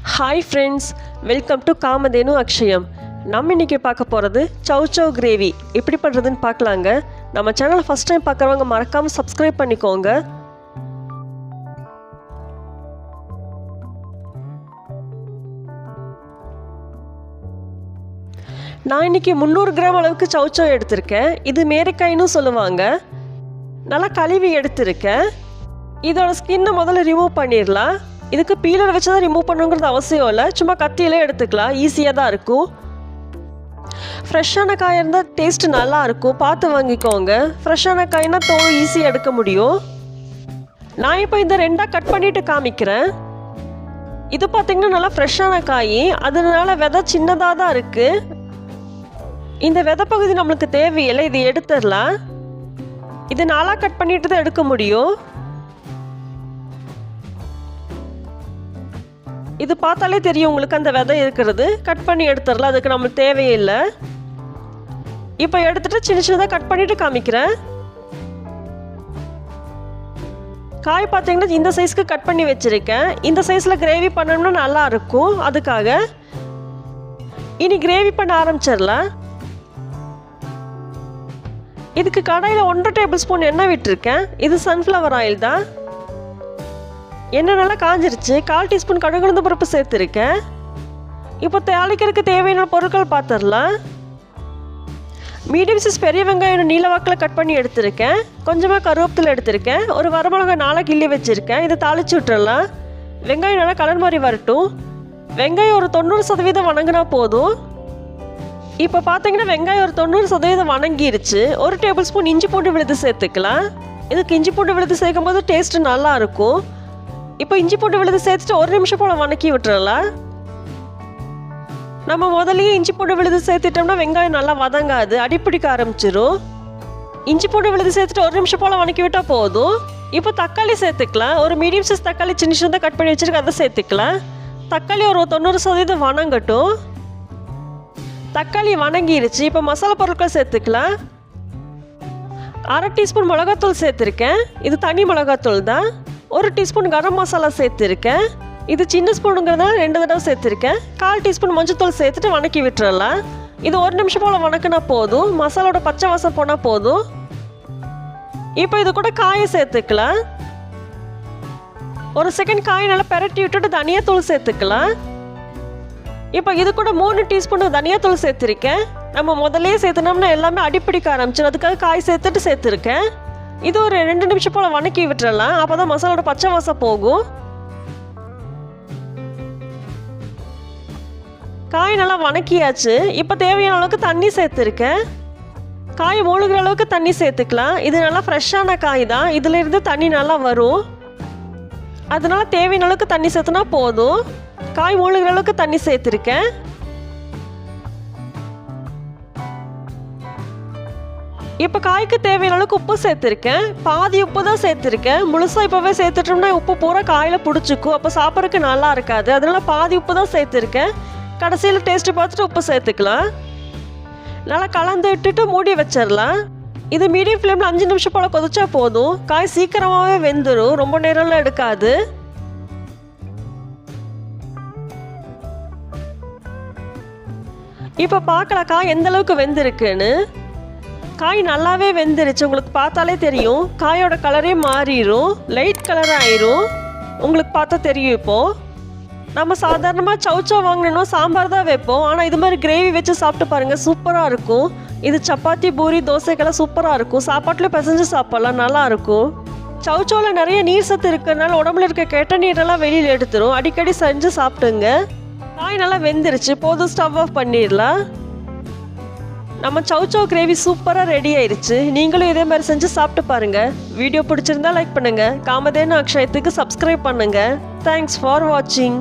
Hi friends, welcome to Kamadhenu Akshayam. நம்ம இன்றைக்கி பார்க்க போகிறது சௌசௌ கிரேவி எப்படி பண்ணுறதுன்னு பார்க்கலாங்க. நம்ம சேனலை ஃபஸ்ட் டைம் பார்க்குறவங்க மறக்காமல் சப்ஸ்கிரைப் பண்ணிக்கோங்க. நான் இன்றைக்கி 300 கிராம் அளவுக்கு சௌசௌ எடுத்திருக்கேன். இது மேரைக்காயின்னு சொல்லுவாங்க. நல்லா கழுவி எடுத்திருக்கேன். இதோட ஸ்கின்னை முதல்ல ரிமூவ் பண்ணிடலாம். இதுக்கு பீலர் வச்சு தான் ரிமூவ் பண்ணுங்கிறது அவசியம் இல்லை, சும்மா கத்தியிலே எடுத்துக்கலாம், ஈஸியாக தான் இருக்கும். ஃப்ரெஷ்ஷான காய் இருந்தால் டேஸ்ட்டு நல்லாயிருக்கும், பார்த்து வாங்கிக்கோங்க. ஃப்ரெஷ்ஷான காய்னா தோல் ஈஸியாக எடுக்க முடியும். நான் இப்போ இந்த ரெண்டாக கட் பண்ணிவிட்டு காமிக்கிறேன். இது பார்த்திங்கன்னா நல்லா ஃப்ரெஷ்ஷான காய், அதனால விதை சின்னதாக தான் இருக்குது. இந்த விதை பகுதி நம்மளுக்கு தேவையில்லை, இது எடுத்துடலாம். இது நாளாக கட் பண்ணிட்டு தான் எடுக்க முடியும். இது பார்த்தாலே தெரியும் உங்களுக்கு அந்த விதை இருக்கிறது. கட் பண்ணி எடுத்துடலாம், அதுக்கு நம்மளுக்கு தேவையில்லை. இப்போ எடுத்துகிட்டு சின்ன சின்னதாக கட் பண்ணிவிட்டு காமிக்கிறேன். காய் பார்த்தீங்கன்னா இந்த சைஸ்க்கு கட் பண்ணி வச்சுருக்கேன். இந்த சைஸில் கிரேவி பண்ணணும்னா நல்லாயிருக்கும். அதுக்காக இனி கிரேவி பண்ண ஆரம்பிச்சிடலாம். இதுக்கு கடாயில் 1.5 டேபிள் ஸ்பூன் எண்ணெய் விட்டுருக்கேன். இது சன்ஃப்ளவர் ஆயில் தான். எண்ணெய் நல்லா காஞ்சிருச்சு. 1/4 டீஸ்பூன் கடுகுளுந்து பருப்பு சேர்த்துருக்கேன். இப்போ தாளிக்கிறதுக்கு தேவையான பொருட்கள் பார்த்துடலாம். மீடியம் சைஸ் பெரிய வெங்காயம் நீல வாக்கில் கட் பண்ணி எடுத்திருக்கேன். கொஞ்சமாக கருவேப்பிலை எடுத்திருக்கேன். ஒரு வரமிளகாய் 4 கிள்ளி வச்சுருக்கேன். இதை தாளித்து விட்டுறலாம். வெங்காயம் நல்லா கலர் மாதிரி வரட்டும். வெங்காயம் ஒரு 90% வணங்கினா போதும். இப்போ பார்த்தீங்கன்னா வெங்காயம் ஒரு 90% வணங்கிருச்சு. 1 டேபிள் ஸ்பூன் இஞ்சி பூண்டு விழுது சேர்த்துக்கலாம். இதுக்கு இஞ்சி பூண்டு விழுது சேர்க்கும் போது டேஸ்ட்டு நல்லாயிருக்கும். இப்போ இஞ்சி பூண்டு விழுது சேர்த்துட்டு 1 நிமிஷம் போல் வணக்கி விட்டுறலாம். நம்ம முதலையே இஞ்சி பூண்டு விழுது சேர்த்துட்டோம்னா வெங்காயம் நல்லா வதங்காது, அடிப்பிடிக்க ஆரம்பிச்சிடும். இஞ்சி பூண்டு விழுது சேர்த்துட்டு 1 நிமிஷம் போல் வணக்கி விட்டால் போதும். இப்போ தக்காளி சேர்த்துக்கலாம். ஒரு மீடியம் சைஸ் தக்காளி சின்ன சின்னதாக கட் பண்ணி வச்சுருக்கு, அதை சேர்த்துக்கலாம். தக்காளி ஒரு 90% வணங்கட்டும். தக்காளி வணங்கிருச்சு. இப்போ மசாலா பொருட்கள் சேர்த்துக்கலாம். 1/2 டீஸ்பூன் மிளகாத்தூள் சேர்த்துருக்கேன். இது தனி மிளகாத்தூள் தான். 1 டீஸ்பூன் கரம் மசாலா சேர்த்துருக்கேன். இது சின்ன ஸ்பூனுங்கிறதால 2 தடவை சேர்த்துருக்கேன். 1/4 டீஸ்பூன் மஞ்சத்தூள் சேர்த்துட்டு வணக்கி விட்டுறலாம். இது 1 நிமிஷம் போல் வணக்கினா போதும். மசாலோட பச்சை வாசம் போனால் போதும். இப்போ இது கூட காயை சேர்த்துக்கலாம். ஒரு செகண்ட் காயை நல்லா பெரட்டி விட்டுட்டு தனியாத்தூள் சேர்த்துக்கலாம். இப்போ இது கூட 3 டீஸ்பூன் தனியாத்தூள் சேர்த்துருக்கேன். நம்ம முதல்லே சேர்த்துனோம்னா எல்லாமே அடிப்பிடிக்க ஆரம்பிச்சிடும், அதுக்காக காய் சேர்த்துட்டு சேர்த்துருக்கேன். இது ஒரு 2 நிமிஷம் போல் வணக்கி விட்டுறலாம். அப்போ தான் மசாலோட பச்சை வாசம் போகும். காய் நல்லா வணக்கியாச்சு. இப்போ தேவையான அளவுக்கு தண்ணி சேர்த்துருக்கேன். காய் மூழ்கிற அளவுக்கு தண்ணி சேர்த்துக்கலாம். இது நல்லா ஃப்ரெஷ்ஷான காய் தான், இதிலிருந்து தண்ணி நல்லா வரும். அதனால தேவையான அளவுக்கு தண்ணி சேர்த்துனா போதும். காய் மூழ்கிற அளவுக்கு தண்ணி சேர்த்துருக்கேன். இப்போ காய்க்கு தேவையான அளவுக்கு உப்பு சேர்த்துருக்கேன். பாதி உப்பு தான் சேர்த்துருக்கேன். முழுசாக இப்போவே சேர்த்துட்டோம்னா உப்பு பூரா காயில் பிடிச்சிக்கும், அப்போ சாப்பிட்றதுக்கு நல்லா இருக்காது. அதனால பாதி உப்பு தான் சேர்த்துருக்கேன். கடைசியில் டேஸ்ட்டு பார்த்துட்டு உப்பு சேர்த்துக்கலாம். நல்லா கலந்து விட்டுட்டு மூடி வச்சிடலாம். இது மீடியம் ஃப்ளேமில் 5 நிமிஷம் போல் கொதிச்சா போதும். காய் சீக்கிரமாகவே வெந்துடும், ரொம்ப நேரம்லாம் எடுக்காது. இப்போ பார்க்கலாம் காய் எந்த அளவுக்கு வெந்திருக்குன்னு. காய் நல்லாவே வெந்துருச்சு, உங்களுக்கு பார்த்தாலே தெரியும். காயோட கலரே மாறிடும், லைட் கலர் ஆயிரும். உங்களுக்கு பார்த்தா தெரியும். இப்போது நம்ம சாதாரணமாக சௌசௌ வாங்கினோம் சாம்பார் தான் வைப்போம், ஆனால் இது மாதிரி கிரேவி வச்சு சாப்பிட்டு பாருங்கள், சூப்பராக இருக்கும். இது சப்பாத்தி பூரி தோசைக்கெல்லாம் சூப்பராக இருக்கும். சாப்பாட்டில் பிசைஞ்சு சாப்பிட்லாம், நல்லாயிருக்கும். சௌசௌவில் நிறைய நீர் சத்து இருக்கிறதுனால உடம்புல இருக்க கெட்ட நீரெல்லாம் வெளியில் எடுத்துரும். அடிக்கடி செஞ்சு சாப்பிட்டுங்க. காய் நல்லா வெந்துருச்சு, போதும், ஸ்டவ் ஆஃப் பண்ணிடலாம். நம்ம சௌசௌ கிரேவி சூப்பராக ரெடி ஆயிடுச்சு. நீங்களும் இதே மாதிரி செஞ்சு சாப்பிட்டு பாருங்கள். வீடியோ பிடிச்சிருந்தா லைக் பண்ணுங்கள். காமதேனு அக்ஷயத்துக்கு சப்ஸ்கிரைப் பண்ணுங்கள். தேங்க்ஸ் ஃபார் வாட்சிங்.